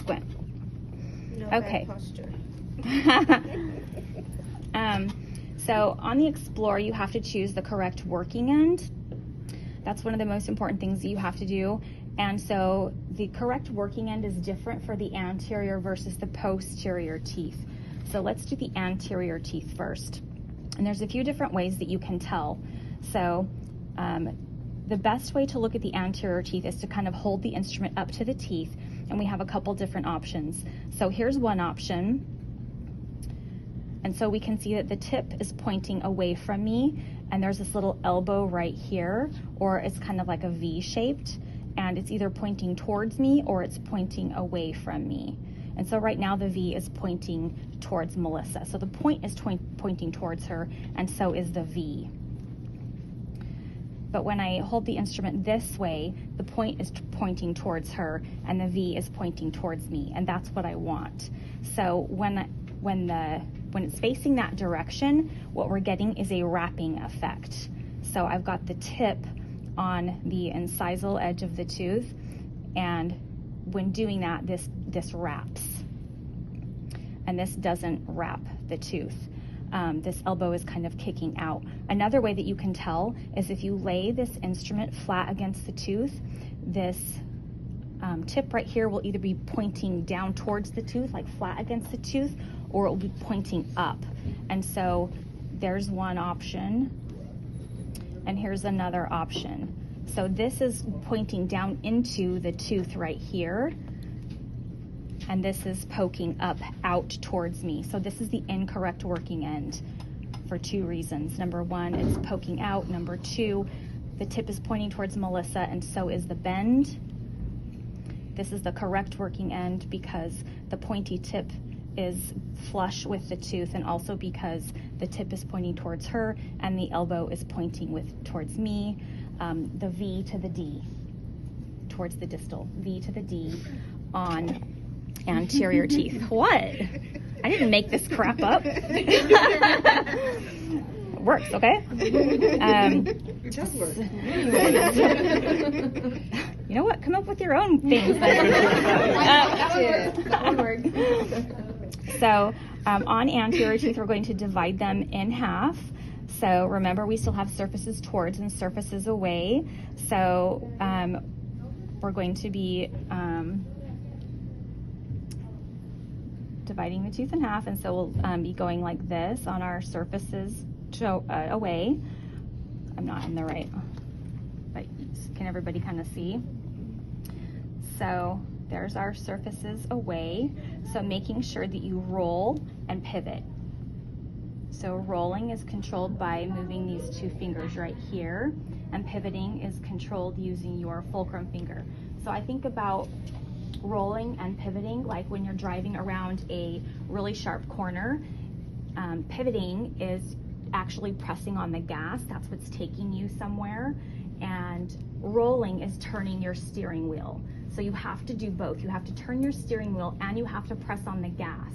squint. No Okay. bad posture. So on the Explore, you have to choose the correct working end. That's one of the most important things that you have to do. And so the correct working end is different for the anterior versus the posterior teeth. So let's do the anterior teeth first. And there's a few different ways that you can tell. So the best way to look at the anterior teeth is to kind of hold the instrument up to the teeth, and we have a couple different options. So here's one option. And so we can see that the tip is pointing away from me, and there's this little elbow right here, or it's kind of like a V-shaped, and it's either pointing towards me or it's pointing away from me. And so right now the V is pointing towards Melissa. So the point is pointing towards her, and so is the V. But when I hold the instrument this way, the point is pointing towards her and the V is pointing towards me, and that's what I want. So when it's facing that direction, what we're getting is a wrapping effect. So I've got the tip on the incisal edge of the tooth, and when doing that, this wraps. And this doesn't wrap the tooth. This elbow is kind of kicking out. Another way that you can tell is if you lay this instrument flat against the tooth, this tip right here will either be pointing down towards the tooth, like flat against the tooth, or it will be pointing up. And so there's one option, and here's another option. So this is pointing down into the tooth right here, and this is poking up out towards me. So this is the incorrect working end for two reasons. Number one, it's poking out. Number two, the tip is pointing towards Melissa, and so is the bend. This is the correct working end because the pointy tip is flush with the tooth, and also because the tip is pointing towards her and the elbow is pointing towards me. The V to the D, towards the distal, V to the D on anterior teeth. What? I didn't make this crap up. It works, okay? It does work. You know what? Come up with your own things. That would work. So on anterior teeth, we're going to divide them in half. So remember, we still have surfaces towards and surfaces away. So we're going to be dividing the tooth in half, and so we'll be going like this on our surfaces away. I'm not in the right, but can everybody kind of see? So there's our surfaces away. So making sure that you roll and pivot. So rolling is controlled by moving these two fingers right here, and pivoting is controlled using your fulcrum finger. So I think about rolling and pivoting like when you're driving around a really sharp corner. Pivoting is actually pressing on the gas. That's what's taking you somewhere. And rolling is turning your steering wheel. So you have to do both. You have to turn your steering wheel and you have to press on the gas.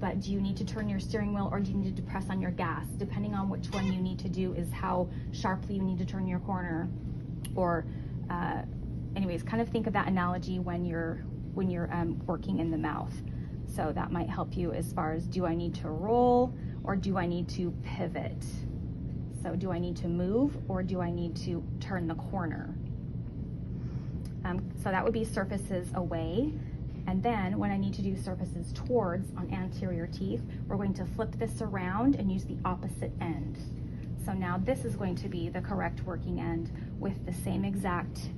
But do you need to turn your steering wheel or do you need to press on your gas? Depending on which one you need to do is how sharply you need to turn your corner. Or anyways, kind of think of that analogy when you're working in the mouth. So that might help you as far as, do I need to roll or do I need to pivot? So do I need to move or do I need to turn the corner? So that would be surfaces away. And then when I need to do surfaces towards on anterior teeth, we're going to flip this around and use the opposite end. So now this is going to be the correct working end with the same exact